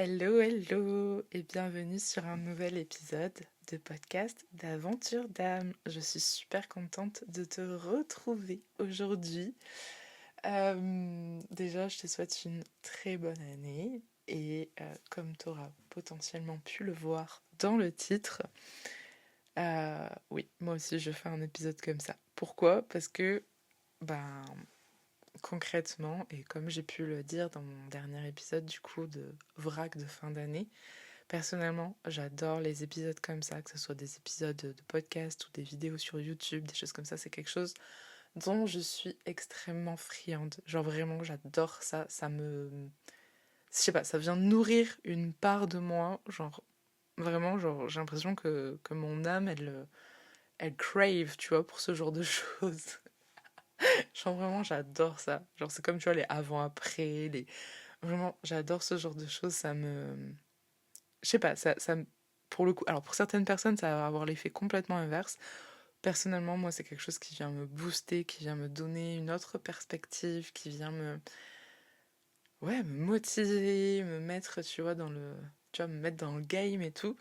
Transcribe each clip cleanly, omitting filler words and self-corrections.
Hello, hello et bienvenue sur un nouvel épisode de podcast d'Aventure d'âme. Je suis super contente de te retrouver aujourd'hui. Déjà, je te souhaite une très bonne année et comme tu auras potentiellement pu le voir dans le titre, oui, moi aussi je fais un épisode comme ça. Pourquoi? Parce que, ben, concrètement, et comme j'ai pu le dire dans mon dernier épisode du coup de Vrac de fin d'année, personnellement, j'adore les épisodes comme ça, que ce soit des épisodes de podcast ou des vidéos sur YouTube, des choses comme ça. C'est quelque chose dont je suis extrêmement friande. Genre vraiment, j'adore ça. Ça me... Je sais pas, ça vient nourrir une part de moi. Genre, vraiment, genre, j'ai l'impression que mon âme, elle crave, tu vois, pour ce genre de choses. Genre vraiment, j'adore ça. Genre, c'est comme, tu vois, les avant-après, les... Vraiment, j'adore ce genre de choses. Ça me... Je sais pas, pour le coup, alors pour certaines personnes, ça va avoir l'effet complètement inverse. Personnellement, moi, c'est quelque chose qui vient me booster, qui vient me donner une autre perspective, qui vient ouais, me motiver, me mettre, tu vois, tu vois, me mettre dans le game et tout.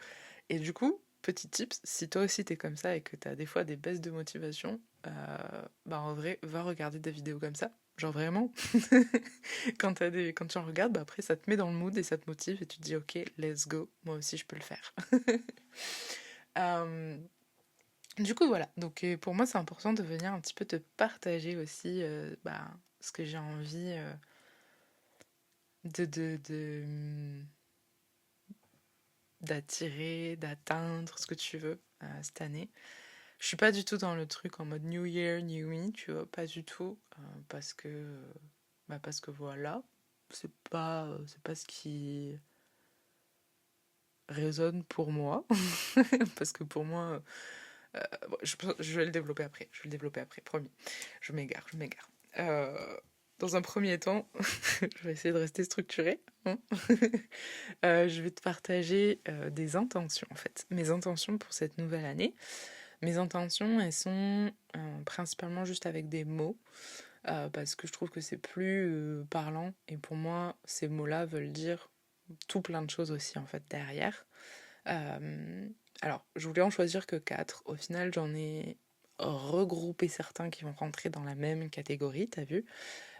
Et du coup, petit tips, si toi aussi t'es comme ça et que t'as des fois des baisses de motivation, bah en vrai, va regarder des vidéos comme ça. Genre vraiment, quand tu en regardes, bah après ça te met dans le mood et ça te motive et tu te dis ok, let's go, moi aussi je peux le faire. Euh, du coup voilà, donc pour moi c'est important de venir un petit peu te partager aussi bah, ce que j'ai envie de d'attirer, d'atteindre, ce que tu veux cette année. Je suis pas du tout dans le truc en mode New Year, New Me, tu vois, pas du tout, parce que voilà, c'est pas ce qui résonne pour moi, parce que pour moi, bon, je vais le développer après, je vais le développer après, promis. Je m'égare, je m'égare. Dans un premier temps, je vais essayer de rester structurée, hein. Je vais te partager des intentions en fait, mes intentions pour cette nouvelle année. Mes intentions, elles sont principalement juste avec des mots, parce que je trouve que c'est plus parlant, et pour moi, ces mots-là veulent dire tout plein de choses aussi, en fait, derrière. Euh, alors, je voulais en choisir que quatre. Au final, j'en ai regroupé certains qui vont rentrer dans la même catégorie, t'as vu.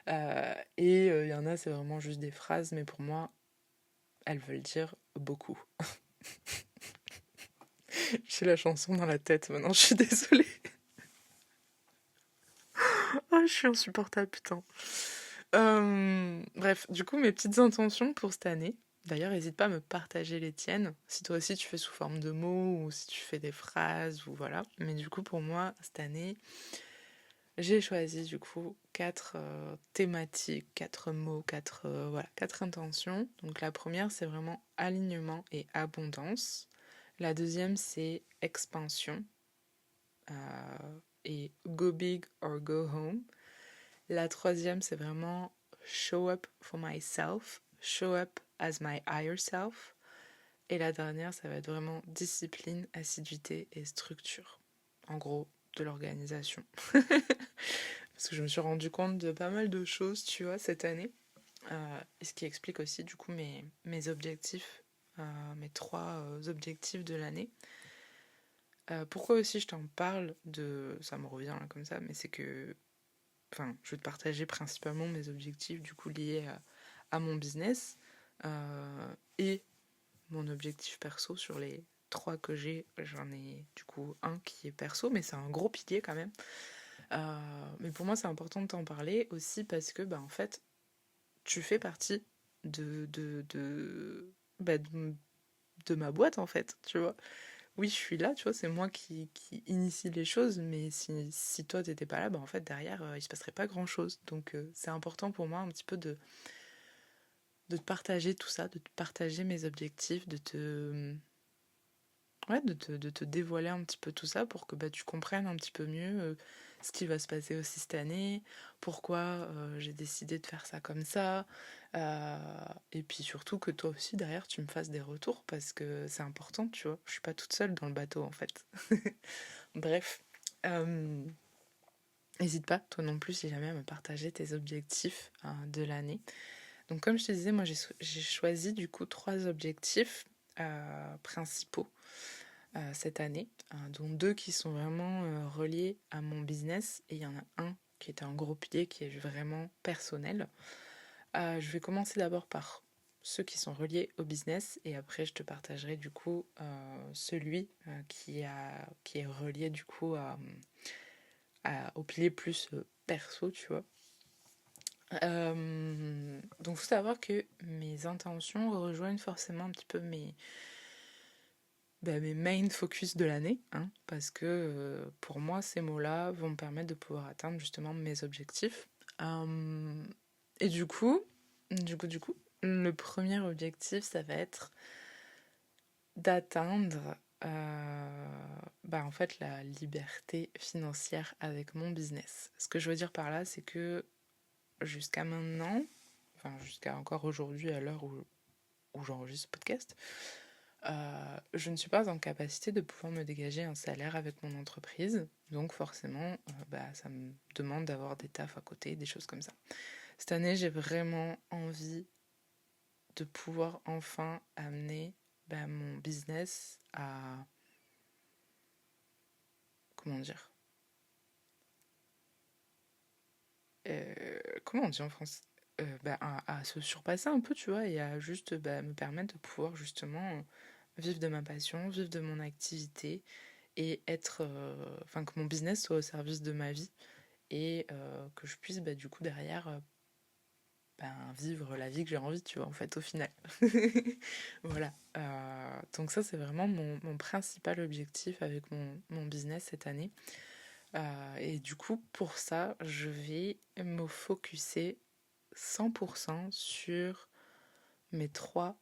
Et il y en a, c'est vraiment juste des phrases, mais pour moi, elles veulent dire beaucoup. J'ai la chanson dans la tête maintenant, je suis désolée. Oh, je suis insupportable, putain. Bref, du coup, mes petites intentions pour cette année. D'ailleurs, n'hésite pas à me partager les tiennes, si toi aussi tu fais sous forme de mots ou si tu fais des phrases ou voilà. Mais du coup, pour moi, cette année, j'ai choisi du coup quatre thématiques, quatre mots, voilà, quatre intentions. Donc la première, c'est vraiment alignement et abondance. La deuxième, c'est expansion et go big or go home. La troisième, c'est vraiment show up for myself, show up as my higher self. Et la dernière, ça va être vraiment discipline, assiduité et structure. En gros, de l'organisation. Parce que je me suis rendu compte de pas mal de choses, tu vois, cette année. Et ce qui explique aussi, du coup, mes objectifs, mes trois objectifs de l'année. Pourquoi aussi je t'en parle de... Ça me revient là comme ça, mais c'est que enfin, je vais te partager principalement mes objectifs du coup liés à mon business et mon objectif perso sur les trois que j'ai. J'en ai du coup un qui est perso, mais c'est un gros pilier quand même. Mais pour moi, c'est important de t'en parler aussi parce que, bah, en fait, tu fais partie bah, de ma boîte en fait, tu vois. Oui, je suis là, tu vois, c'est moi qui initie les choses, mais si toi t'étais pas là, bah en fait derrière il se passerait pas grand chose. Donc c'est important pour moi un petit peu de te partager tout ça, de te partager mes objectifs, ouais, de te dévoiler un petit peu tout ça pour que bah, tu comprennes un petit peu mieux ce qui va se passer aussi cette année, pourquoi j'ai décidé de faire ça comme ça, et puis surtout que toi aussi derrière tu me fasses des retours parce que c'est important, tu vois, je suis pas toute seule dans le bateau en fait. Bref, euh, n'hésite pas toi non plus si jamais à me partager tes objectifs de l'année. Donc comme je te disais, moi j'ai choisi du coup 3 objectifs principaux cette année, dont 2 qui sont vraiment reliés à mon business et il y en a un qui est un gros pilier qui est vraiment personnel. Je vais commencer d'abord par ceux qui sont reliés au business et après je te partagerai du coup celui qui est relié du coup au pilier plus perso, tu vois. Donc faut savoir que mes intentions rejoignent forcément un petit peu mes main focus de l'année, hein, parce que pour moi ces mots-là vont me permettre de pouvoir atteindre justement mes objectifs. Euh, et du coup, le premier objectif ça va être d'atteindre en fait la liberté financière avec mon business. Ce que je veux dire par là, c'est que jusqu'à maintenant, enfin jusqu'à encore aujourd'hui à l'heure où j'enregistre ce podcast, je ne suis pas en capacité de pouvoir me dégager un salaire avec mon entreprise. Donc forcément, ça me demande d'avoir des tafs à côté, des choses comme ça. Cette année, j'ai vraiment envie de pouvoir enfin amener mon business à... Comment dire Comment on dit en France à se surpasser un peu, tu vois, et à juste me permettre de pouvoir justement vivre de ma passion, vivre de mon activité et être, enfin que mon business soit au service de ma vie et que je puisse du coup derrière vivre la vie que j'ai envie, tu vois, en fait, au final. Voilà. Donc ça, c'est vraiment mon principal objectif avec mon business cette année. Et du coup, pour ça, je vais me focuser 100% sur mes 3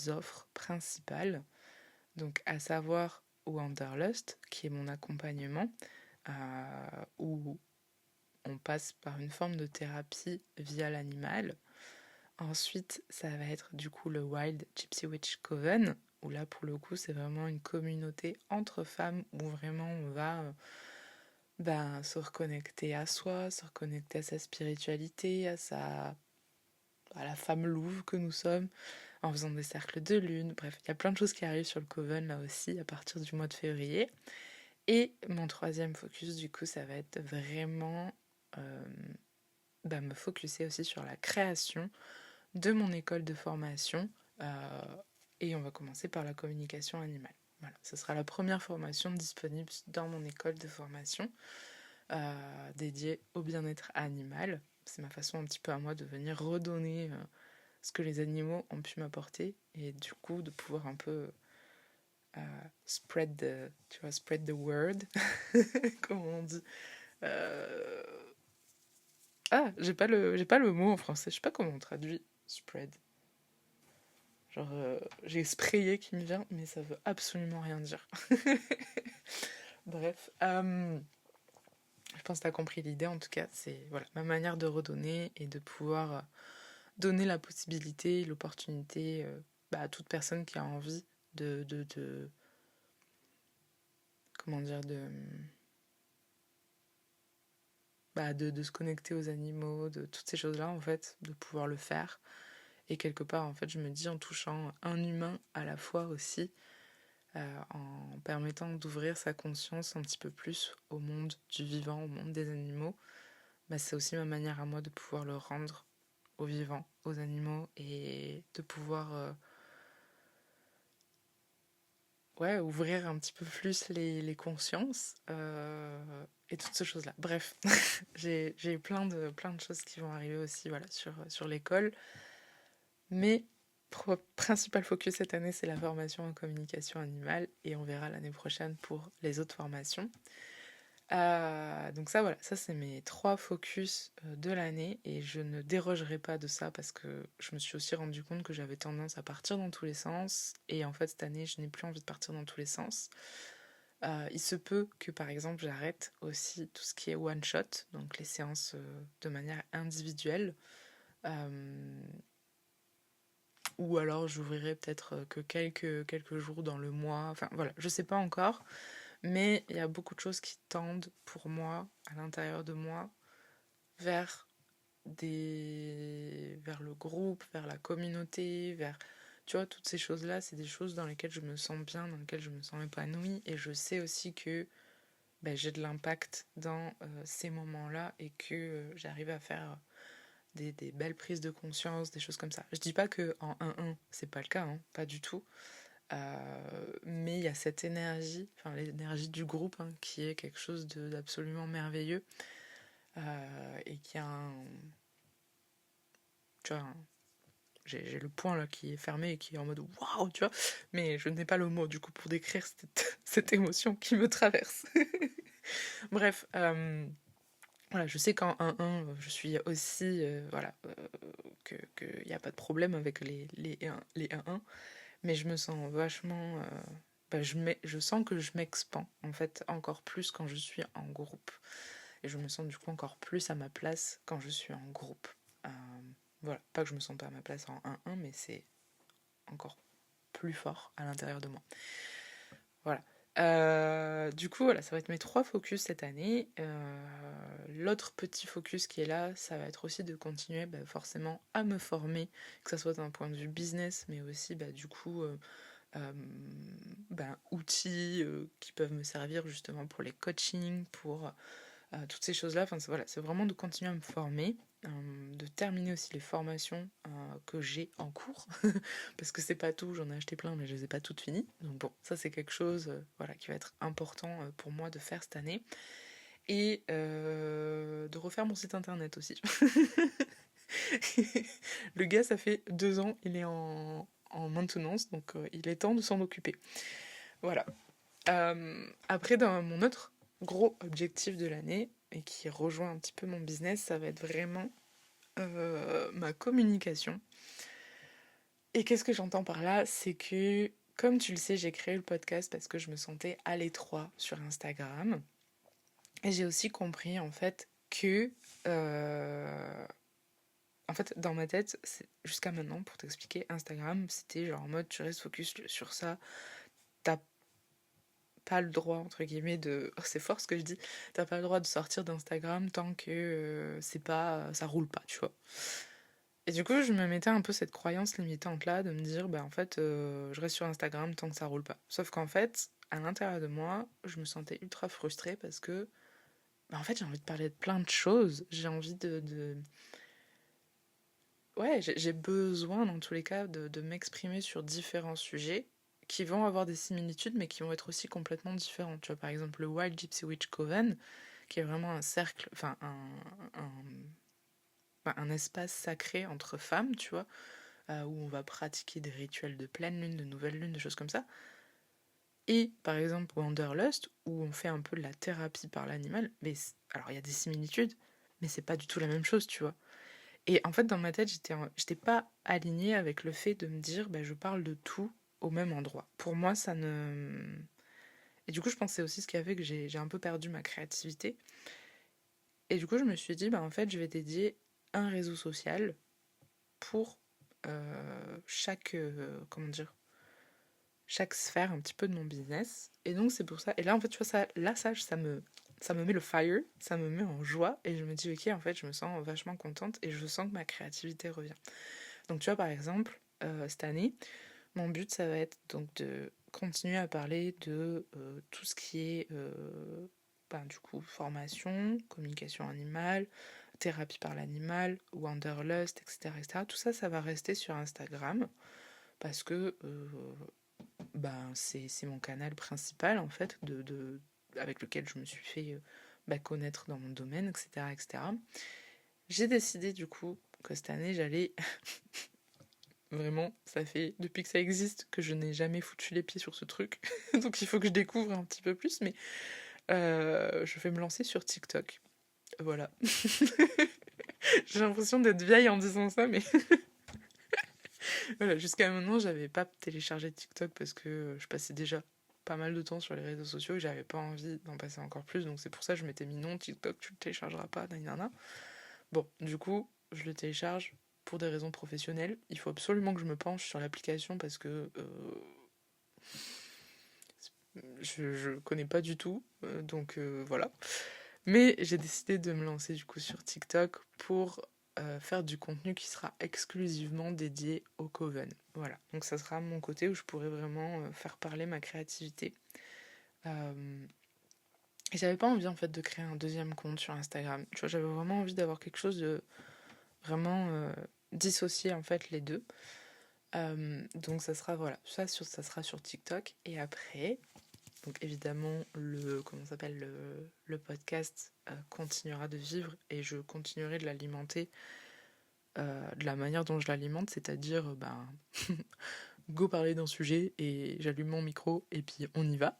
offres principales. Donc, à savoir Wanderlust, qui est mon accompagnement, où on passe par une forme de thérapie via l'animal. Ensuite, ça va être du coup le Wild Gypsy Witch Coven, où là pour le coup c'est vraiment une communauté entre femmes où vraiment on va se reconnecter à soi, se reconnecter à sa spiritualité, à la femme louve que nous sommes, en faisant des cercles de lune. Bref, il y a plein de choses qui arrivent sur le Coven là aussi à partir du mois de février. Et mon troisième focus, du coup, ça va être vraiment euh, me focuser aussi sur la création de mon école de formation. euh, et on va commencer par la communication animale. Voilà, ce sera la première formation disponible dans mon école de formation dédiée au bien-être animal. C'est ma façon un petit peu à moi de venir redonner ce que les animaux ont pu m'apporter et du coup de pouvoir un peu spread the word, comme on dit. Euh, j'ai pas le mot en français. Je sais pas comment on traduit spread. Genre, j'ai sprayé qui me vient, mais ça veut absolument rien dire. Bref, je pense que tu as compris l'idée. En tout cas, c'est voilà, ma manière de redonner et de pouvoir donner la possibilité, l'opportunité à toute personne qui a envie de comment dire, de se connecter aux animaux, de toutes ces choses-là, en fait, de pouvoir le faire. Et quelque part, en fait, je me dis en touchant un humain à la fois aussi, en permettant d'ouvrir sa conscience un petit peu plus au monde du vivant, au monde des animaux, c'est aussi ma manière à moi de pouvoir le rendre aux vivants, aux animaux, et de pouvoir ouvrir un petit peu plus les consciences et toutes ces choses-là. Bref, j'ai plein de choses qui vont arriver aussi voilà, sur l'école. Mais principal focus cette année, c'est la formation en communication animale et on verra l'année prochaine pour les autres formations. Donc ça, voilà, ça c'est mes 3 focus de l'année et je ne dérogerai pas de ça parce que je me suis aussi rendu compte que j'avais tendance à partir dans tous les sens et en fait cette année je n'ai plus envie de partir dans tous les sens. Il se peut que par exemple j'arrête aussi tout ce qui est one shot, donc les séances de manière individuelle. Ou alors j'ouvrirai peut-être que quelques jours dans le mois, enfin voilà, je sais pas encore. Mais il y a beaucoup de choses qui tendent pour moi, à l'intérieur de moi, vers vers le groupe, vers la communauté, vers... Tu vois, toutes ces choses-là, c'est des choses dans lesquelles je me sens bien, dans lesquelles je me sens épanouie. Et je sais aussi que ben, j'ai de l'impact dans ces moments-là et que j'arrive à faire des belles prises de conscience, des choses comme ça. Je dis pas que en 1-1, c'est pas le cas, hein, pas du tout. Mais il y a cette énergie, enfin l'énergie du groupe, hein, qui est quelque chose d'absolument merveilleux et qui a un... Tu vois, j'ai le point là qui est fermé et qui est en mode waouh, tu vois, mais je n'ai pas le mot du coup pour décrire cette émotion qui me traverse. Bref, voilà, je sais qu'en 1-1, je suis aussi, voilà, qu'il n'y a pas de problème avec les 1-1, mais je me sens vachement. Bah, je sens que je m'expand, en fait, encore plus quand je suis en groupe. Et je me sens du coup encore plus à ma place quand je suis en groupe. Euh, voilà, pas que je me sens pas à ma place en 1-1, mais c'est encore plus fort à l'intérieur de moi. Voilà. Du coup, voilà, ça va être mes 3 focus cette année. L'autre petit focus qui est là, ça va être aussi de continuer forcément à me former, que ce soit d'un point de vue business, mais aussi du coup euh, outils qui peuvent me servir justement pour les coachings, pour toutes ces choses-là. Enfin, voilà, c'est vraiment de continuer à me former, de terminer aussi les formations que j'ai en cours, parce que c'est pas tout, j'en ai acheté plein, mais je les ai pas toutes finies. Donc bon, ça c'est quelque chose voilà, qui va être important pour moi de faire cette année. Et de refaire mon site internet aussi. Le gars, ça fait 2 ans, il est en maintenance, donc il est temps de s'en occuper. Voilà. Après, dans mon autre gros objectif de l'année, et qui rejoint un petit peu mon business, ça va être vraiment ma communication. Et qu'est-ce que j'entends par là? C'est que, comme tu le sais, j'ai créé le podcast parce que je me sentais à l'étroit sur Instagram. Et j'ai aussi compris, en fait, que... en fait, dans ma tête, jusqu'à maintenant, pour t'expliquer, Instagram, c'était genre en mode tu restes focus sur ça, t'as pas le droit, entre guillemets, de... Oh, c'est fort ce que je dis. T'as pas le droit de sortir d'Instagram tant que c'est pas... ça roule pas, tu vois. Et du coup, je me mettais un peu cette croyance limitante là, de me dire, en fait, je reste sur Instagram tant que ça roule pas. Sauf qu'en fait, à l'intérieur de moi, je me sentais ultra frustrée parce que, en fait, j'ai envie de parler de plein de choses. J'ai envie Ouais, j'ai besoin, dans tous les cas, de m'exprimer sur différents sujets qui vont avoir des similitudes, mais qui vont être aussi complètement différents. Tu vois, par exemple, le Wild Gypsy Witch Coven, qui est vraiment un cercle, enfin, un espace sacré entre femmes, tu vois, où on va pratiquer des rituels de pleine lune, de nouvelle lune, des choses comme ça. Et, par exemple, Wanderlust, où on fait un peu de la thérapie par l'animal, mais alors il y a des similitudes, mais c'est pas du tout la même chose, tu vois. Et en fait, dans ma tête, j'étais pas alignée avec le fait de me dire, je parle de tout au même endroit. Pour moi, ça ne... Et du coup, je pense que c'est aussi ce qui a fait que j'ai un peu perdu ma créativité. Et du coup, je me suis dit, en fait, je vais dédier un réseau social pour chaque, comment dire, chaque sphère un petit peu de mon business. Et donc, c'est pour ça. Et là, en fait, tu vois, ça me met le fire, ça me met en joie. Et je me dis, ok, en fait, je me sens vachement contente et je sens que ma créativité revient. Donc tu vois, par exemple, cette année, mon but, ça va être donc de continuer à parler de tout ce qui est, du coup, formation, communication animale, thérapie par l'animal, wanderlust, etc., etc. Tout ça, ça va rester sur Instagram parce que c'est mon canal principal, en fait, avec lequel je me suis fait connaître dans mon domaine, etc., etc. J'ai décidé, du coup, que cette année, j'allais vraiment, ça fait depuis que ça existe que je n'ai jamais foutu les pieds sur ce truc. Donc il faut que je découvre un petit peu plus, mais je vais me lancer sur TikTok. Voilà. J'ai l'impression d'être vieille en disant ça, mais voilà, jusqu'à maintenant, j'avais pas téléchargé TikTok parce que je passais déjà pas mal de temps sur les réseaux sociaux et j'avais pas envie d'en passer encore plus. Donc c'est pour ça que je m'étais mis non, TikTok, tu le téléchargeras pas, nanana. Bon, du coup, je le télécharge pour des raisons professionnelles. Il faut absolument que je me penche sur l'application parce que je connais pas du tout, donc voilà. Mais j'ai décidé de me lancer du coup sur TikTok pour faire du contenu qui sera exclusivement dédié au Coven. Voilà, donc ça sera mon côté où je pourrais vraiment faire parler ma créativité. Et j'avais pas envie en fait de créer un deuxième compte sur Instagram. Tu vois, j'avais vraiment envie d'avoir quelque chose de vraiment dissocier en fait les deux. Donc ça sera voilà, ça sera sur TikTok et après donc évidemment le comment ça s'appelle le podcast continuera de vivre et je continuerai de l'alimenter de la manière dont je l'alimente, c'est-à-dire ben go parler d'un sujet et j'allume mon micro et puis on y va.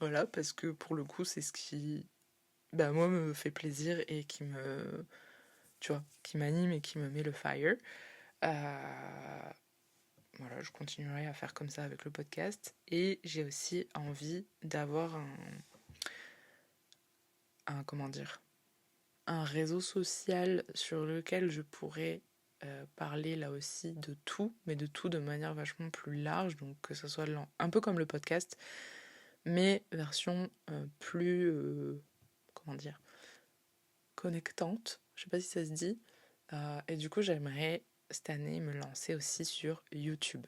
Voilà, parce que pour le coup, c'est ce qui bah moi me fait plaisir et qui me tu vois, qui m'anime et qui me met le fire. Euh, voilà, je continuerai à faire comme ça avec le podcast. Et j'ai aussi envie d'avoir comment dire, un réseau social sur lequel je pourrais parler là aussi de tout, mais de tout de manière vachement plus large. Donc que ce soit un peu comme le podcast, mais version plus, comment dire, connectante. Je sais pas si ça se dit. Et du coup, j'aimerais cette année me lancer aussi sur YouTube.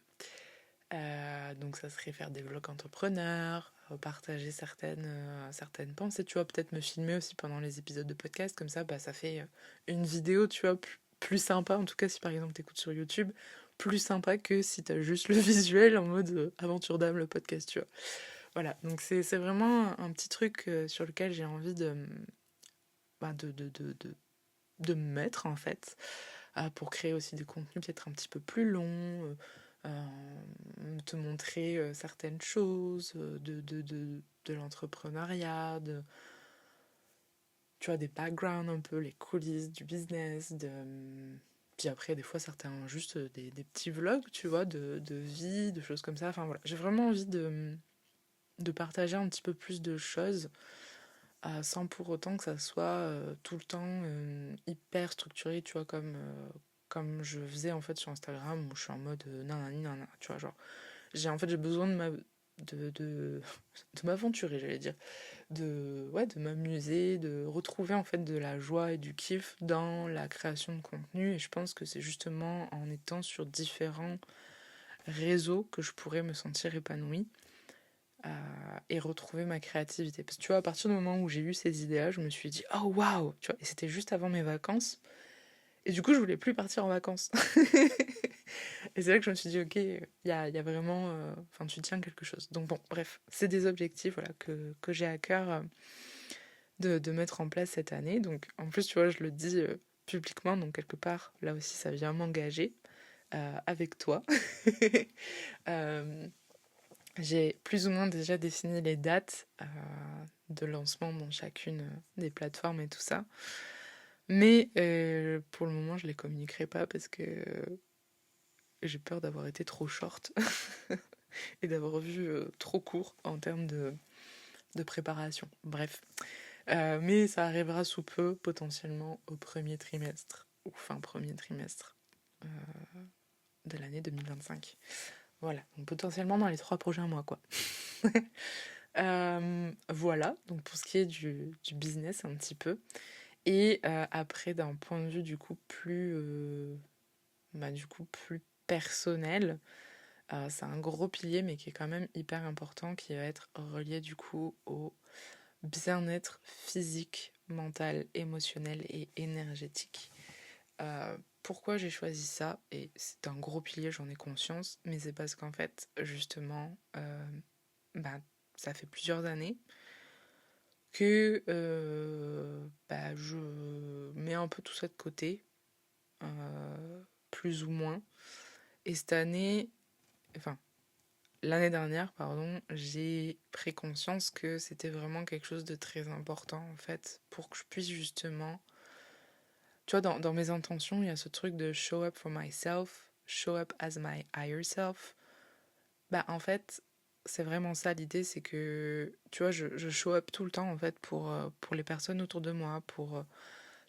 Donc ça serait faire des vlogs entrepreneurs, partager certaines pensées, tu vois, peut-être me filmer aussi pendant les épisodes de podcast, comme ça, bah, ça fait une vidéo, tu vois, plus sympa, en tout cas si par exemple t'écoutes sur YouTube, plus sympa que si t'as juste le visuel en mode aventure d'âme, le podcast, tu vois. Voilà, donc c'est vraiment un petit truc sur lequel j'ai envie bah, de me mettre en fait, pour créer aussi des contenus peut-être un petit peu plus longs, te montrer certaines choses de l'entrepreneuriat, tu vois, des backgrounds un peu, les coulisses du business, puis après des fois certains juste des petits vlogs, tu vois, de vie, de choses comme ça. Enfin voilà, j'ai vraiment envie de partager un petit peu plus de choses sans pour autant que ça soit tout le temps hyper structuré, tu vois, comme je faisais en fait sur Instagram où je suis en mode nanani nanana, tu vois, genre j'ai besoin de m'aventurer, j'allais dire, ouais, de m'amuser, de retrouver en fait de la joie et du kiff dans la création de contenu et je pense que c'est justement en étant sur différents réseaux que je pourrais me sentir épanouie et retrouver ma créativité. Parce que tu vois, à partir du moment où j'ai eu ces idées-là, je me suis dit, oh waouh, tu vois, et c'était juste avant mes vacances. Et du coup, je voulais plus partir en vacances. Et c'est là que je me suis dit, ok, il y a vraiment. Enfin, tu tiens quelque chose. Donc, bon, bref, c'est des objectifs voilà, que j'ai à cœur de mettre en place cette année. Donc, en plus, tu vois, je le dis publiquement, donc quelque part, là aussi, ça vient m'engager avec toi. Euh, j'ai plus ou moins déjà défini les dates de lancement dans chacune des plateformes et tout ça. Mais pour le moment, je les communiquerai pas parce que j'ai peur d'avoir été trop short et d'avoir vu trop court en termes de préparation. Bref. Mais ça arrivera sous peu, potentiellement au premier trimestre, ou fin premier trimestre euh, de l'année 2025. Voilà, donc potentiellement dans les 3 prochains mois, quoi. Voilà, donc pour ce qui est du business un petit peu. Et après, d'un point de vue du coup plus personnel, c'est un gros pilier mais qui est quand même hyper important, qui va être relié du coup au bien-être physique, mental, émotionnel et énergétique. Pourquoi j'ai choisi ça? Et c'est un gros pilier, j'en ai conscience, mais c'est parce qu'en fait, justement, bah, ça fait plusieurs années que bah, je mets un peu tout ça de côté, plus ou moins. Et cette année, enfin, l'année dernière, pardon, j'ai pris conscience que c'était vraiment quelque chose de très important, en fait, pour que je puisse justement... Tu vois, dans mes intentions, il y a ce truc de show up for myself, show up as my higher self. Bah, en fait, c'est vraiment ça l'idée, c'est que, tu vois, je show up tout le temps, en fait, pour les personnes autour de moi, pour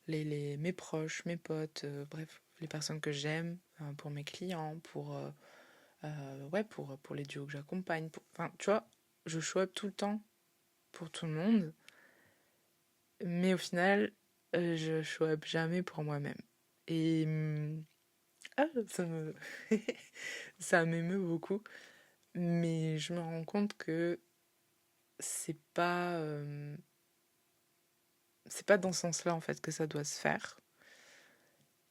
mes proches, mes potes, bref, les personnes que j'aime, pour mes clients, ouais, pour les duos que j'accompagne. Enfin, tu vois, je show up tout le temps pour tout le monde, mais au final, je show up jamais pour moi-même. Et ah, ça m'émeut beaucoup, mais je me rends compte que c'est pas euh, c'est pas dans ce sens-là en fait que ça doit se faire.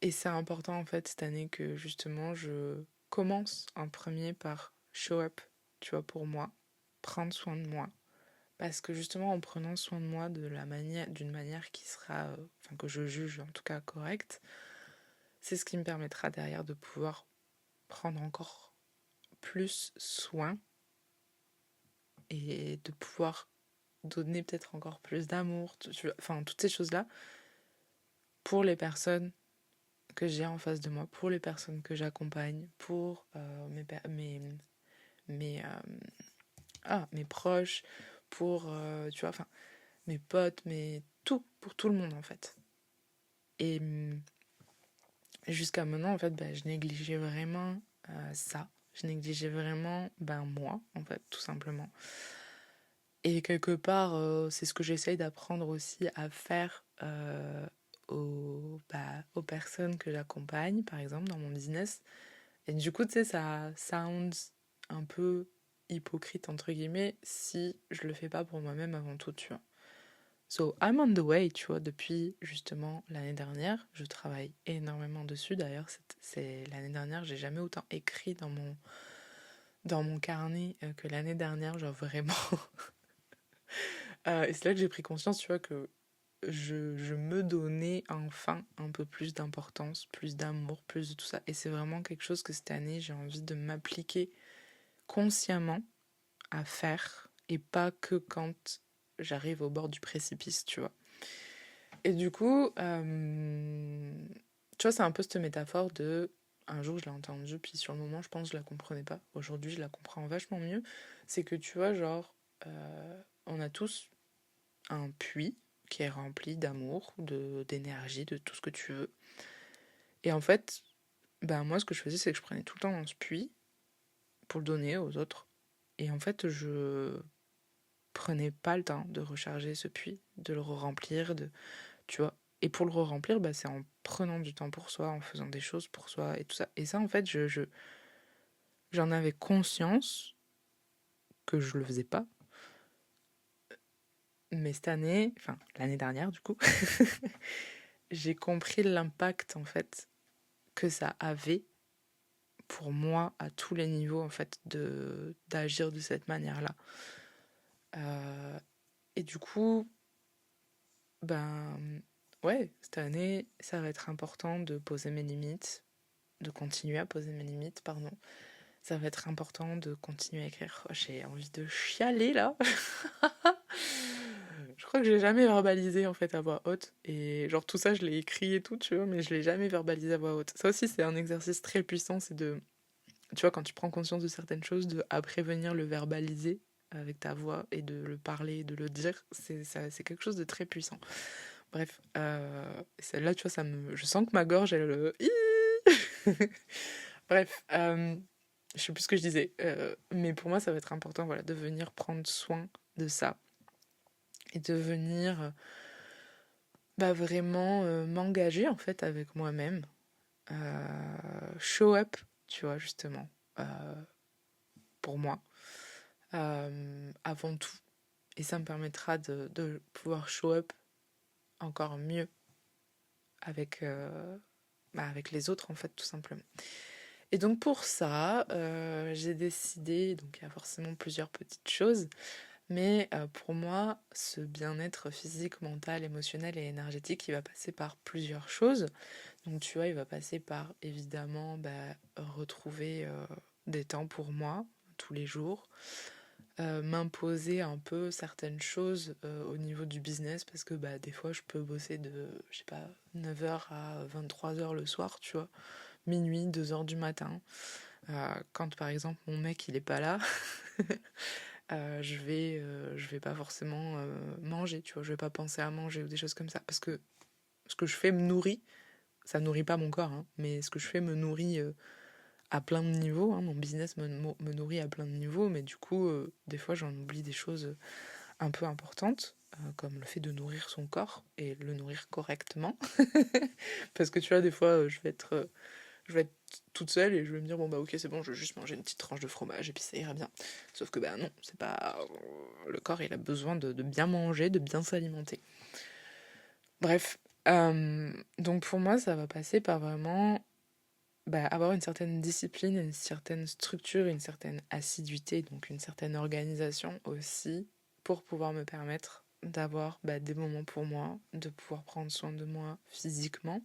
Et c'est important en fait cette année que justement je commence en premier par show up, tu vois, pour moi, prendre soin de moi. Parce que justement en prenant soin de moi d'une manière qui sera, enfin que je juge en tout cas correcte, c'est ce qui me permettra derrière de pouvoir prendre encore plus soin et de pouvoir donner peut-être encore plus d'amour, enfin toutes ces choses-là pour les personnes que j'ai en face de moi, pour les personnes que j'accompagne, pour mes, mes proches, pour, tu vois, enfin, mes potes, pour tout le monde en fait. Et jusqu'à maintenant, en fait, bah, je négligeais vraiment ça. Je négligeais vraiment moi, en fait, tout simplement. Et quelque part, c'est ce que j'essaye d'apprendre aussi à faire aux personnes que j'accompagne, par exemple, dans mon business. Et du coup, tu sais, ça sounds un peu hypocrite, entre guillemets, si je le fais pas pour moi-même avant tout, tu vois. So, I'm on the way, tu vois, depuis justement l'année dernière. Je travaille énormément dessus. D'ailleurs, c'est l'année dernière, j'ai jamais autant écrit dans mon carnet que l'année dernière, genre vraiment. Et c'est là que j'ai pris conscience, tu vois, que je me donnais enfin un peu plus d'importance, plus d'amour, plus de tout ça. Et c'est vraiment quelque chose que cette année, j'ai envie de m'appliquer consciemment à faire et pas que quand j'arrive au bord du précipice, tu vois. Et du coup, tu vois, c'est un peu cette métaphore de... Un jour, je l'ai entendue, puis sur le moment, je pense que je la comprenais pas. Aujourd'hui, je la comprends vachement mieux. C'est que, tu vois, genre, on a tous un puits qui est rempli d'amour, d'énergie, de tout ce que tu veux. Et en fait, ben moi, ce que je faisais, c'est que je prenais tout le temps dans ce puits pour le donner aux autres. Et en fait, je prenais pas le temps de recharger ce puits, de le remplir, tu vois. Et pour le remplir, bah, c'est en prenant du temps pour soi, en faisant des choses pour soi et tout ça. Et ça, en fait, j'en avais conscience que je le faisais pas. Mais cette année, enfin l'année dernière du coup, j'ai compris l'impact en fait que ça avait pour moi à tous les niveaux en fait d'agir de cette manière-là. Euh, et du coup, ben ouais, cette année, ça va être important de poser mes limites, de continuer à poser mes limites, pardon. Ça va être important de continuer à écrire. Oh, j'ai envie de chialer là. Je crois que je l'ai jamais verbalisé en fait à voix haute. Et genre tout ça, je l'ai écrit et tout, tu vois, mais je l'ai jamais verbalisé à voix haute. Ça aussi, c'est un exercice très puissant, c'est de, tu vois, quand tu prends conscience de certaines choses, de après venir le verbaliser avec ta voix et de le parler, de le dire, c'est quelque chose de très puissant. Bref, celle-là, tu vois, je sens que ma gorge, elle... Bref, je sais plus ce que je disais. Mais pour moi, ça va être important, voilà, de venir prendre soin de ça. Et de venir vraiment m'engager, en fait, avec moi-même. Show up, tu vois, justement, pour moi. Avant tout. Et ça me permettra de pouvoir show up encore mieux avec, avec les autres, en fait, tout simplement. Et donc pour ça, j'ai décidé, donc il y a forcément plusieurs petites choses, mais pour moi, ce bien-être physique, mental, émotionnel et énergétique, il va passer par plusieurs choses. Donc tu vois, il va passer par évidemment retrouver des temps pour moi tous les jours, m'imposer un peu certaines choses au niveau du business parce que des fois je peux bosser de, je sais pas, 9h à 23h le soir, tu vois, minuit, 2h du matin. Quand par exemple mon mec il est pas là, je vais pas forcément manger, tu vois, je vais pas penser à manger ou des choses comme ça parce que ce que je fais me nourrit, ça nourrit pas mon corps, hein, mais ce que je fais me nourrit à plein de niveaux, hein, mon business me nourrit à plein de niveaux, mais du coup des fois j'en oublie des choses un peu importantes comme le fait de nourrir son corps et le nourrir correctement. Parce que tu vois, des fois, je vais être toute seule et je vais me dire, bon bah ok, c'est bon, je vais juste manger une petite tranche de fromage et puis ça ira bien. Sauf que bah non, c'est pas... Le corps, il a besoin de bien manger, de bien s'alimenter. Bref, donc pour moi, ça va passer par vraiment avoir une certaine discipline, une certaine structure, une certaine assiduité, donc une certaine organisation aussi, pour pouvoir me permettre d'avoir des moments pour moi, de pouvoir prendre soin de moi physiquement,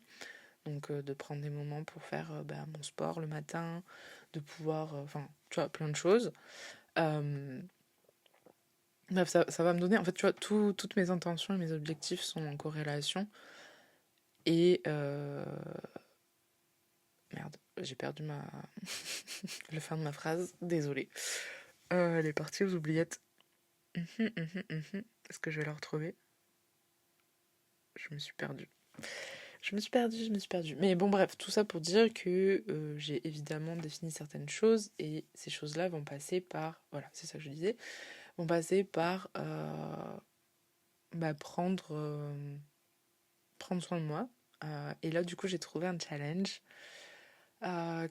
donc de prendre des moments pour faire mon sport le matin, de pouvoir, enfin, tu vois, plein de choses. Euh, Bref, ça va me donner, en fait, tu vois, toutes mes intentions et mes objectifs sont en corrélation. Et merde, j'ai perdu le fin de ma phrase, désolée. Elle est partie aux oubliettes. Est-ce que je vais la retrouver? Je me suis perdue. Je me suis perdue. Mais bon, bref, tout ça pour dire que j'ai évidemment défini certaines choses et ces choses-là vont passer par, voilà, c'est ça que je disais, vont passer par prendre soin de moi. Et là, du coup, j'ai trouvé un challenge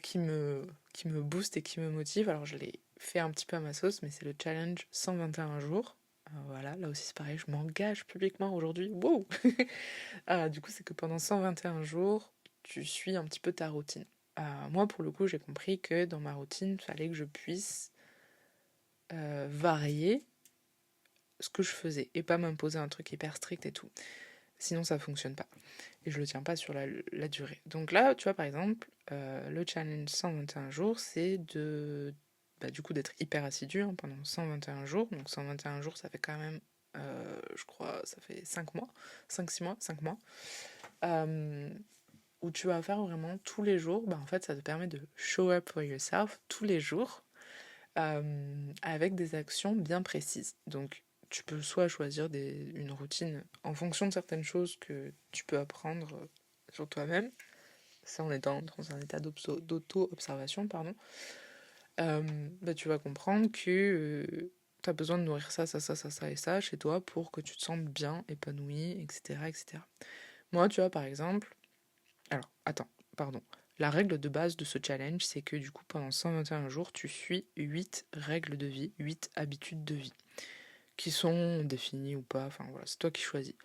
qui me booste et qui me motive. Alors, je l'ai fait un petit peu à ma sauce, mais c'est le challenge 121 jours. Voilà, là aussi c'est pareil, je m'engage publiquement aujourd'hui. Wow. Du coup, c'est que pendant 121 jours, tu suis un petit peu ta routine. Moi, pour le coup, j'ai compris que dans ma routine, il fallait que je puisse varier ce que je faisais et pas m'imposer un truc hyper strict et tout. Sinon, ça fonctionne pas. Et je le tiens pas sur la durée. Donc là, tu vois, par exemple, le challenge 121 jours, c'est du coup, d'être hyper assidu pendant 121 jours. Donc 121 jours, ça fait quand même, je crois, ça fait 5 mois, 5-6 mois, 5 mois. Euh, où tu vas faire vraiment tous les jours, en fait, ça te permet de show up for yourself tous les jours avec des actions bien précises. Donc, tu peux soit choisir une routine en fonction de certaines choses que tu peux apprendre sur toi-même, ça en étant dans un état d'auto-observation, pardon, tu vas comprendre que tu as besoin de nourrir ça et ça chez toi pour que tu te sentes bien, épanoui, etc., etc. Moi, tu vois, par exemple, alors, attends, pardon. La règle de base de ce challenge, c'est que du coup, pendant 121 jours, tu suis 8 règles de vie, 8 habitudes de vie, qui sont définies ou pas, enfin voilà, c'est toi qui choisis.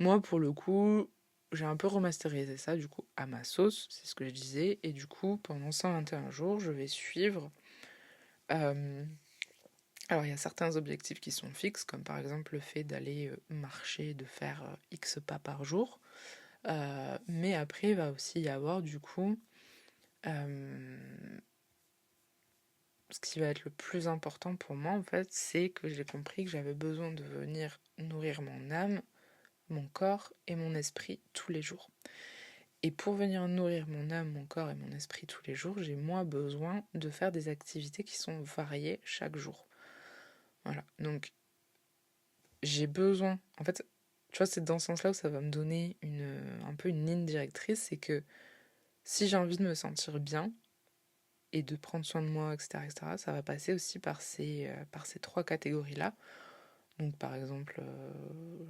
Moi, pour le coup, j'ai un peu remasterisé ça, du coup, à ma sauce, c'est ce que je disais, et du coup, pendant 121 jours, je vais suivre... euh, Alors, il y a certains objectifs qui sont fixes, comme par exemple le fait d'aller marcher, de faire X pas par jour, mais après, il va aussi y avoir, du coup... Euh, ce qui va être le plus important pour moi, en fait, c'est que j'ai compris que j'avais besoin de venir nourrir mon âme, mon corps et mon esprit tous les jours. Et pour venir nourrir mon âme, mon corps et mon esprit tous les jours, j'ai moins besoin de faire des activités qui sont variées chaque jour. Voilà. Donc, j'ai besoin. En fait, tu vois, c'est dans ce sens-là où ça va me donner un peu une ligne directrice. C'est que si j'ai envie de me sentir bien, et de prendre soin de moi, etc., etc., ça va passer aussi par ces trois catégories-là. Donc par exemple,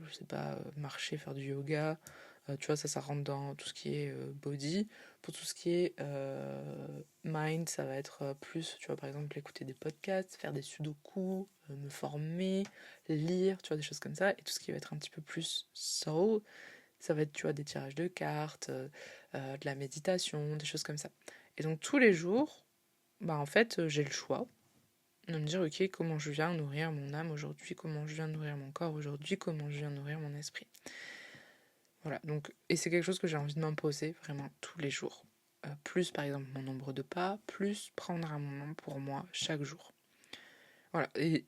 je sais pas, marcher, faire du yoga, tu vois, ça rentre dans tout ce qui est body. Pour tout ce qui est mind, ça va être plus, tu vois, par exemple, écouter des podcasts, faire des sudoku, me former, lire, tu vois, des choses comme ça. Et tout ce qui va être un petit peu plus soul, ça va être, tu vois, des tirages de cartes, de la méditation, des choses comme ça. Et donc tous les jours, en fait, j'ai le choix de me dire, ok, comment je viens nourrir mon âme aujourd'hui, comment je viens nourrir mon corps aujourd'hui, comment je viens nourrir mon esprit. Voilà, donc, et c'est quelque chose que j'ai envie de m'imposer vraiment tous les jours. Plus par exemple mon nombre de pas, plus prendre un moment pour moi chaque jour. Voilà, et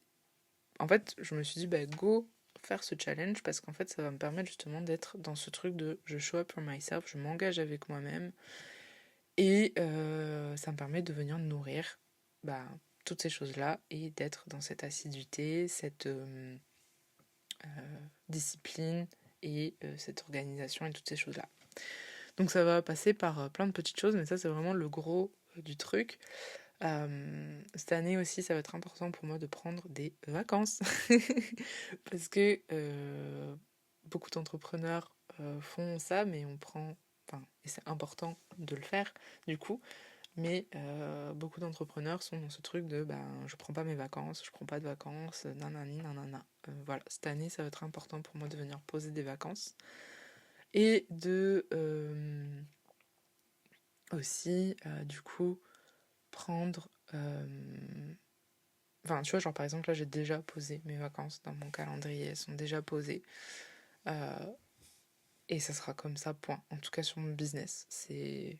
en fait, je me suis dit, go faire ce challenge parce qu'en fait, ça va me permettre justement d'être dans ce truc de je show up for myself, je m'engage avec moi-même et ça me permet de venir nourrir bah, toutes ces choses-là et d'être dans cette assiduité, cette discipline et cette organisation et toutes ces choses-là. Donc ça va passer par plein de petites choses, mais ça c'est vraiment le gros du truc. Cette année aussi, ça va être important pour moi de prendre des vacances. Parce que beaucoup d'entrepreneurs font ça, mais on prend... Enfin, et c'est important de le faire, du coup. Mais beaucoup d'entrepreneurs sont dans ce truc de je prends pas mes vacances, je prends pas de vacances, nanani, nanana. Voilà, cette année, ça va être important pour moi de venir poser des vacances. Et de aussi, du coup, prendre... Enfin, tu vois, genre par exemple, là, j'ai déjà posé mes vacances dans mon calendrier, elles sont déjà posées. Euh, et ça sera comme ça, point. En tout cas, sur mon business, c'est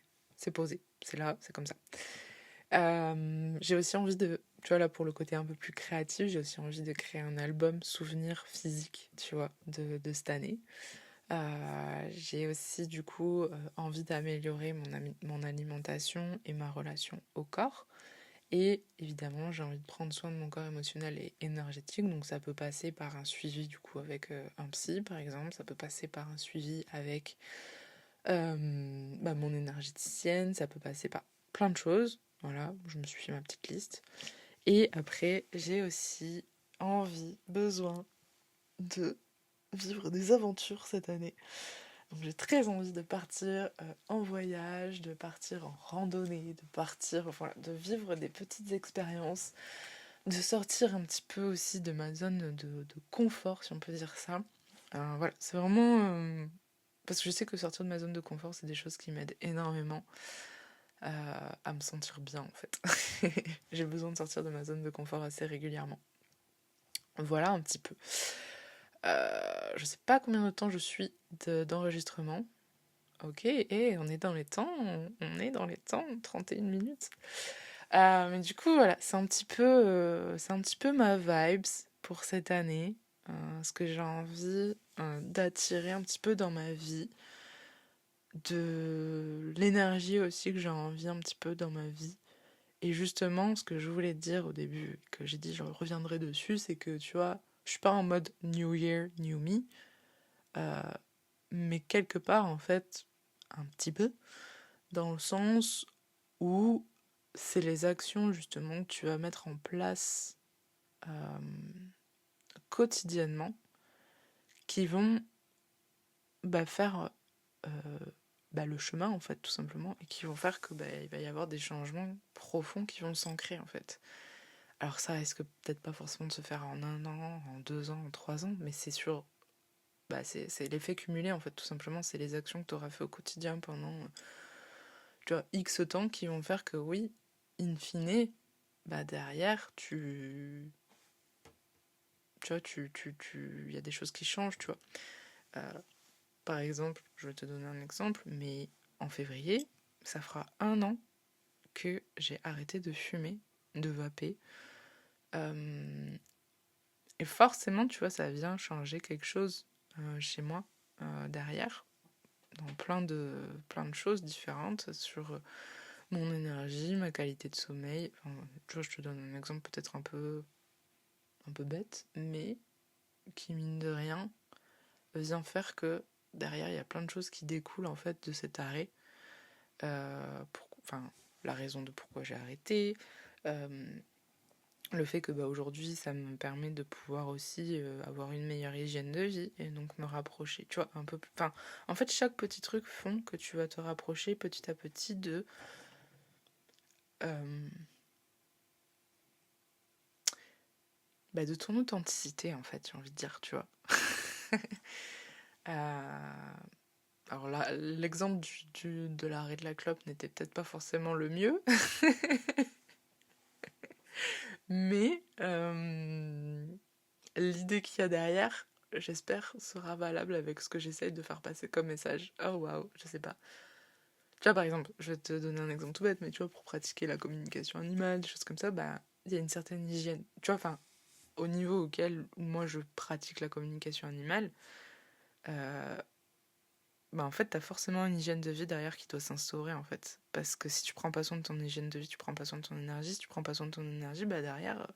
posé. C'est là, c'est comme ça. J'ai aussi envie de, tu vois, là, pour le côté un peu plus créatif, j'ai aussi envie de créer un album souvenir physique, tu vois, de cette année. J'ai aussi, du coup, envie d'améliorer mon alimentation et ma relation au corps. Et évidemment, j'ai envie de prendre soin de mon corps émotionnel et énergétique. Donc ça peut passer par un suivi du coup avec un psy par exemple. Ça peut passer par un suivi avec mon énergéticienne. Ça peut passer par plein de choses. Voilà, je me suis fait ma petite liste. Et après, j'ai aussi envie, besoin de vivre des aventures cette année. Donc j'ai très envie de partir en voyage, de partir en randonnée, de partir, voilà, de vivre des petites expériences, de sortir un petit peu aussi de ma zone de confort, si on peut dire ça. Voilà, c'est vraiment... parce que je sais que sortir de ma zone de confort, c'est des choses qui m'aident énormément à me sentir bien, en fait. J'ai besoin de sortir de ma zone de confort assez régulièrement. Voilà un petit peu. Je sais pas combien de temps je suis d'enregistrement. Ok, et on est dans les temps, on est dans les temps, 31 minutes. Mais du coup, voilà, c'est un petit peu ma vibes pour cette année. Ce que j'ai envie d'attirer un petit peu dans ma vie. De l'énergie aussi que j'ai envie un petit peu dans ma vie. Et justement, ce que je voulais te dire au début, que j'ai dit je reviendrai dessus, c'est que tu vois, je suis pas en mode New Year, New Me. euh, mais quelque part, en fait, un petit peu. Dans le sens où c'est les actions justement que tu vas mettre en place euh, quotidiennement qui vont faire le chemin en fait tout simplement et qui vont faire que il va y avoir des changements profonds qui vont s'ancrer en fait. Alors ça risque peut-être pas forcément de se faire en 1 an, en 2 ans, en 3 ans, mais c'est sûr, c'est l'effet cumulé en fait tout simplement, c'est les actions que tu auras fait au quotidien pendant tu vois, X temps qui vont faire que oui, in fine, derrière, tu vois, il y a des choses qui changent, tu vois. Euh, Par exemple, je vais te donner un exemple, mais en février, ça fera 1 an que j'ai arrêté de fumer, de vaper. Euh, et forcément, tu vois, ça vient changer quelque chose chez moi derrière, dans plein de choses différentes sur mon énergie, ma qualité de sommeil. Enfin, tu vois, je te donne un exemple peut-être un peu bête, mais qui, mine de rien, vient faire que derrière, il y a plein de choses qui découlent en fait de cet arrêt. Enfin, la raison de pourquoi j'ai arrêté, euh, le fait que aujourd'hui, ça me permet de pouvoir aussi avoir une meilleure hygiène de vie et donc me rapprocher, tu vois, un peu plus... Enfin, en fait, chaque petit truc font que tu vas te rapprocher petit à petit euh, de ton authenticité, en fait, j'ai envie de dire, tu vois. Euh, Alors là, l'exemple de l'arrêt de la clope n'était peut-être pas forcément le mieux, mais l'idée qu'il y a derrière, j'espère, sera valable avec ce que j'essaye de faire passer comme message. Oh waouh, je sais pas. Tu vois, par exemple, je vais te donner un exemple tout bête, mais tu vois, pour pratiquer la communication animale, des choses comme ça, il y a une certaine hygiène. Tu vois, enfin, au niveau auquel moi je pratique la communication animale, euh, en fait, t'as forcément une hygiène de vie derrière qui doit s'instaurer, en fait. Parce que si tu prends pas soin de ton hygiène de vie, tu prends pas soin de ton énergie. Si tu prends pas soin de ton énergie, derrière,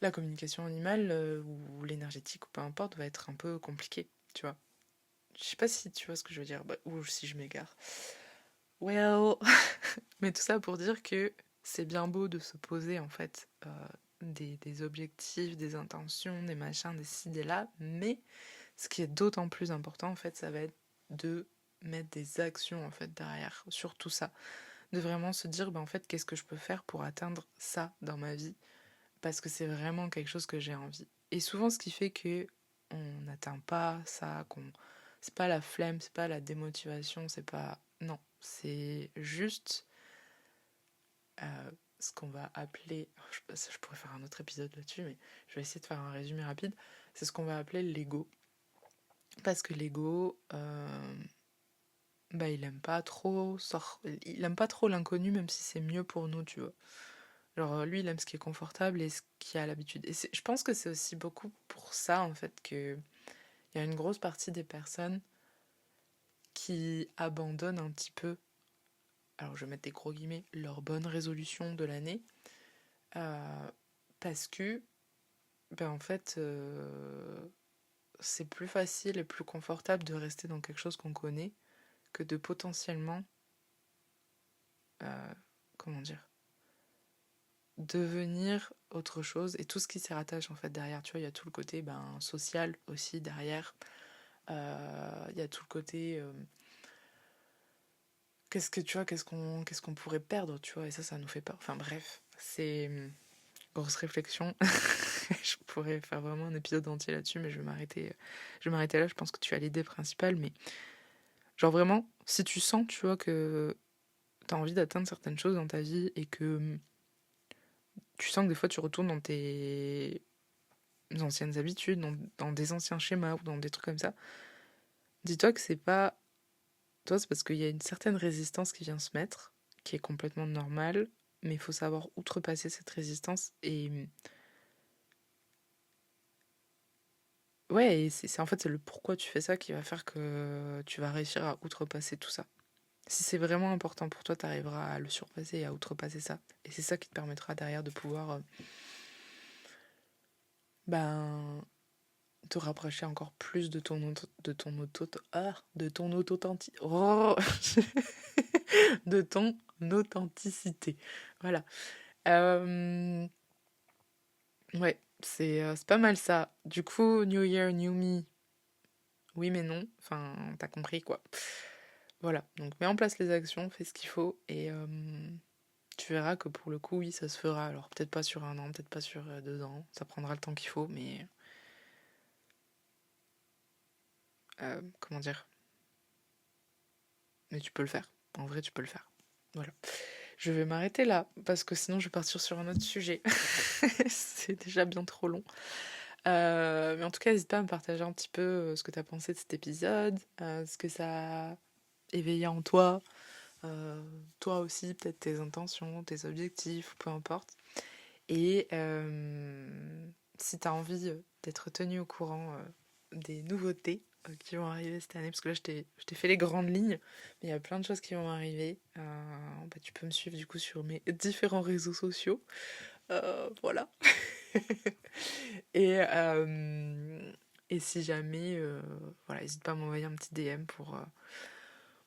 la communication animale ou l'énergétique ou peu importe va être un peu compliquée, tu vois. Je sais pas si tu vois ce que je veux dire, ou si je m'égare. Well, mais tout ça pour dire que c'est bien beau de se poser en fait des objectifs, des intentions, des machins, des ci, des là, mais ce qui est d'autant plus important en fait, ça va être de mettre des actions en fait derrière sur tout ça, de vraiment se dire en fait qu'est-ce que je peux faire pour atteindre ça dans ma vie, parce que c'est vraiment quelque chose que j'ai envie. Et souvent ce qui fait que on n'atteint pas ça, qu'on c'est pas la flemme, c'est pas la démotivation, c'est pas non, c'est juste ce qu'on va appeler, je pourrais faire un autre épisode là-dessus, mais je vais essayer de faire un résumé rapide, c'est ce qu'on va appeler l'ego. Parce que l'ego, il aime pas trop il aime pas trop l'inconnu, même si c'est mieux pour nous, tu vois. Genre lui, il aime ce qui est confortable et ce qui a l'habitude. Et je pense que c'est aussi beaucoup pour ça, en fait, que il y a une grosse partie des personnes qui abandonnent un petit peu, alors je vais mettre des gros guillemets, leur bonne résolution de l'année, euh, parce que, en fait, c'est plus facile et plus confortable de rester dans quelque chose qu'on connaît que de potentiellement, comment dire, devenir autre chose et tout ce qui s'y rattache en fait derrière. Tu vois, il y a tout le côté social aussi derrière. Il y a tout le côté qu'est-ce que tu vois, qu'est-ce qu'on pourrait perdre, tu vois, et ça nous fait peur. Enfin bref, c'est grosse réflexion. Je pourrais faire vraiment un épisode entier là-dessus, mais je vais m'arrêter là. Je pense que tu as l'idée principale, mais genre vraiment, si tu sens, tu vois, que t'as envie d'atteindre certaines choses dans ta vie et que tu sens que des fois tu retournes dans tes anciennes habitudes, dans des anciens schémas ou dans des trucs comme ça, dis-toi que c'est pas toi, c'est parce qu'il y a une certaine résistance qui vient se mettre, qui est complètement normale, mais il faut savoir outrepasser cette résistance et ouais, et c'est en fait c'est le pourquoi tu fais ça qui va faire que tu vas réussir à outrepasser tout ça. Si c'est vraiment important pour toi, tu arriveras à le surpasser et à outrepasser ça. Et c'est ça qui te permettra derrière de pouvoir ben te rapprocher encore plus de ton authenticité. Oh de ton authenticité. Voilà. Euh, ouais, c'est pas mal ça. Du coup, New Year, New Me, oui mais non. Enfin, t'as compris quoi. Voilà, donc mets en place les actions, fais ce qu'il faut et tu verras que pour le coup, oui, ça se fera. Alors peut-être pas sur 1 an, peut-être pas sur 2 ans, ça prendra le temps qu'il faut, mais comment dire, mais tu peux le faire. En vrai, tu peux le faire. Voilà. Je vais m'arrêter là, parce que sinon je vais partir sur un autre sujet. C'est déjà bien trop long. Mais en tout cas, n'hésite pas à me partager un petit peu ce que tu as pensé de cet épisode, ce que ça a éveillé en toi, toi aussi, peut-être tes intentions, tes objectifs, peu importe. Et si tu as envie d'être tenu au courant des nouveautés qui vont arriver cette année, parce que là je t'ai fait les grandes lignes, mais il y a plein de choses qui vont arriver. Tu peux me suivre du coup sur mes différents réseaux sociaux. Voilà. et, et si jamais, voilà, n'hésite pas à m'envoyer un petit DM pour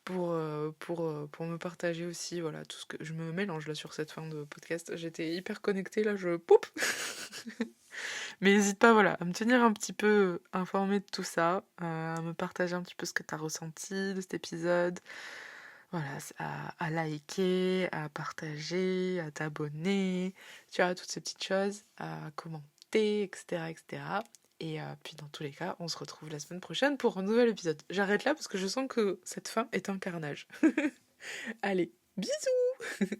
me partager aussi, voilà, tout ce que je me mélange là sur cette fin de podcast. J'étais hyper connectée là, je poup. Mais n'hésite pas, voilà, à me tenir un petit peu informée de tout ça, à me partager un petit peu ce que tu as ressenti de cet épisode, voilà, à liker, à partager, à t'abonner, tu vois, toutes ces petites choses, à commenter, etc., etc. Et puis dans tous les cas, on se retrouve la semaine prochaine pour un nouvel épisode. J'arrête là parce que je sens que cette fin est un carnage. Allez, bisous!